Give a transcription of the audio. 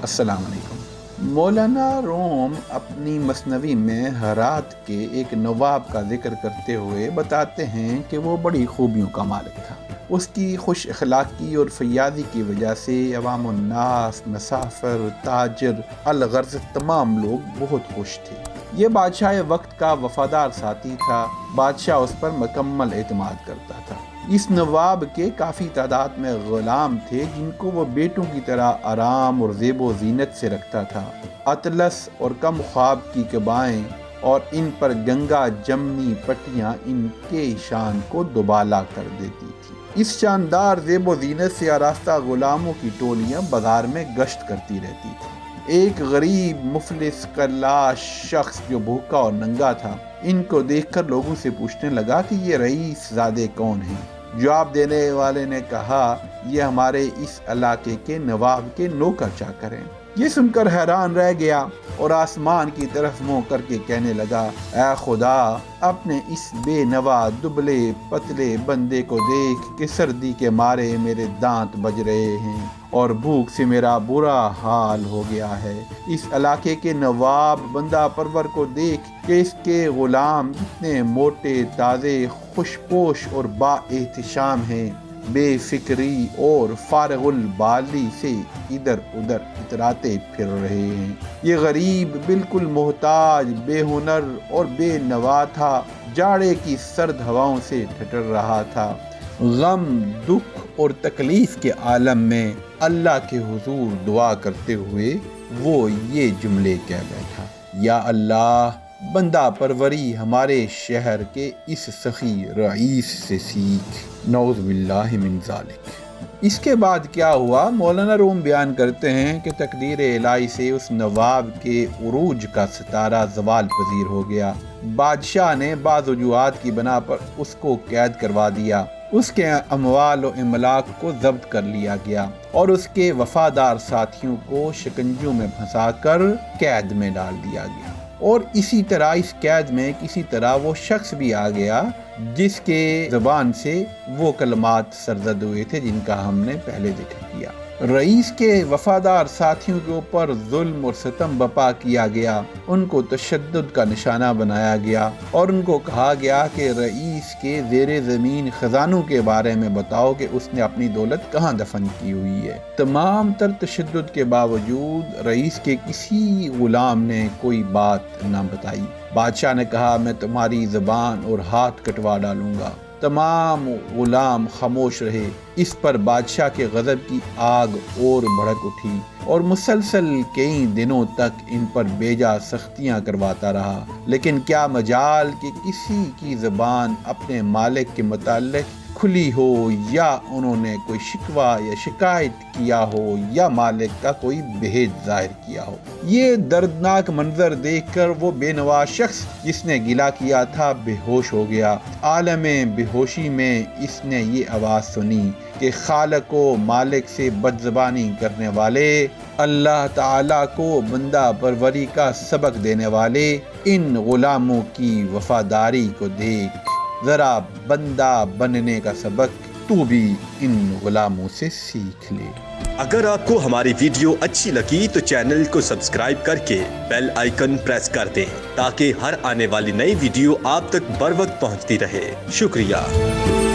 السلام علیکم۔ مولانا روم اپنی مثنوی میں ہرات کے ایک نواب کا ذکر کرتے ہوئے بتاتے ہیں کہ وہ بڑی خوبیوں کا مالک تھا۔ اس کی خوش اخلاقی اور فیاضی کی وجہ سے عوام الناس، مسافر، تاجر، الغرض تمام لوگ بہت خوش تھے۔ یہ بادشاہ وقت کا وفادار ساتھی تھا۔ بادشاہ اس پر مکمل اعتماد کرتا تھا۔ اس نواب کے کافی تعداد میں غلام تھے جن کو وہ بیٹوں کی طرح آرام اور زیب و زینت سے رکھتا تھا۔ اطلس اور کم خواب کی قبائیں اور ان پر گنگا جمنی پٹیاں ان کے شان کو دوبالا کر دیتی تھی۔ اس شاندار زیب و زینت سے آراستہ غلاموں کی ٹولیاں بازار میں گشت کرتی رہتی تھیں۔ ایک غریب مفلس کلاش شخص جو بھوکا اور ننگا تھا، ان کو دیکھ کر لوگوں سے پوچھنے لگا کہ یہ رئیس زادے کون ہیں؟ جواب دینے والے نے کہا، یہ ہمارے اس علاقے کے نواب کے نوکر چاکر ہیں۔ یہ سن کر حیران رہ گیا اور آسمان کی طرف منہ کر کے کہنے لگا، اے خدا، اپنے اس بے نوا دبلے پتلے بندے کو دیکھ کہ سردی کے مارے میرے دانت بج رہے ہیں اور بھوک سے میرا برا حال ہو گیا ہے۔ اس علاقے کے نواب بندہ پرور کو دیکھ کہ اس کے غلام کتنے موٹے، تازے، خوشپوش اور با احتشام ہیں، بے فکری اور فارغ البالی سے ادھر ادھر اتراتے پھر رہے ہیں۔ یہ غریب بالکل محتاج، بے ہنر اور بے نوا تھا، جاڑے کی سرد ہواؤں سے ٹھٹر رہا تھا۔ غم، دکھ اور تکلیف کے عالم میں اللہ کے حضور دعا کرتے ہوئے وہ یہ جملے کہہ بیٹھا، یا اللہ، بندہ پروری ہمارے شہر کے اس سخی رئیس سے سیکھ، نعوذ باللہ من ذالک۔ اس کے بعد کیا ہوا، مولانا روم بیان کرتے ہیں کہ تقدیر الہی سے اس نواب کے عروج کا ستارہ زوال پذیر ہو گیا۔ بادشاہ نے بعض وجوہات کی بنا پر اس کو قید کروا دیا۔ اس کے اموال و املاک کو ضبط کر لیا گیا اور اس کے وفادار ساتھیوں کو شکنجوں میں پھنسا کر قید میں ڈال دیا گیا۔ اور اسی طرح اس قید میں کسی طرح وہ شخص بھی آ گیا جس کے زبان سے وہ کلمات سرزد ہوئے تھے جن کا ہم نے پہلے ذکر کیا۔ رئیس کے وفادار ساتھیوں کے اوپر ظلم اور ستم بپا کیا گیا، ان کو تشدد کا نشانہ بنایا گیا اور ان کو کہا گیا کہ رئیس کے زیر زمین خزانوں کے بارے میں بتاؤ کہ اس نے اپنی دولت کہاں دفن کی ہوئی ہے۔ تمام تر تشدد کے باوجود رئیس کے کسی غلام نے کوئی بات نہ بتائی۔ بادشاہ نے کہا، میں تمہاری زبان اور ہاتھ کٹوا ڈالوں گا۔ تمام غلام خاموش رہے۔ اس پر بادشاہ کے غضب کی آگ اور بھڑک اٹھی اور مسلسل کئی دنوں تک ان پر بیجا سختیاں کرواتا رہا، لیکن کیا مجال کہ کسی کی زبان اپنے مالک کے متعلق کھلی ہو، یا انہوں نے کوئی شکوہ یا شکایت کیا ہو، یا مالک کا کوئی بھید ظاہر کیا ہو۔ یہ دردناک منظر دیکھ کر وہ بے نوا شخص جس نے گلہ کیا تھا بے ہوش ہو گیا۔ عالم بے ہوشی میں اس نے یہ آواز سنی کہ خالق و مالک سے بدزبانی کرنے والے، اللہ تعالیٰ کو بندہ پروری کا سبق دینے والے ان غلاموں کی وفاداری کو دیکھ، ذرا بندہ بننے کا سبق تو بھی ان غلاموں سے سیکھ لے۔ اگر آپ کو ہماری ویڈیو اچھی لگی تو چینل کو سبسکرائب کر کے بیل آئیکن پریس کر دیں تاکہ ہر آنے والی نئی ویڈیو آپ تک بر وقت پہنچتی رہے۔ شکریہ۔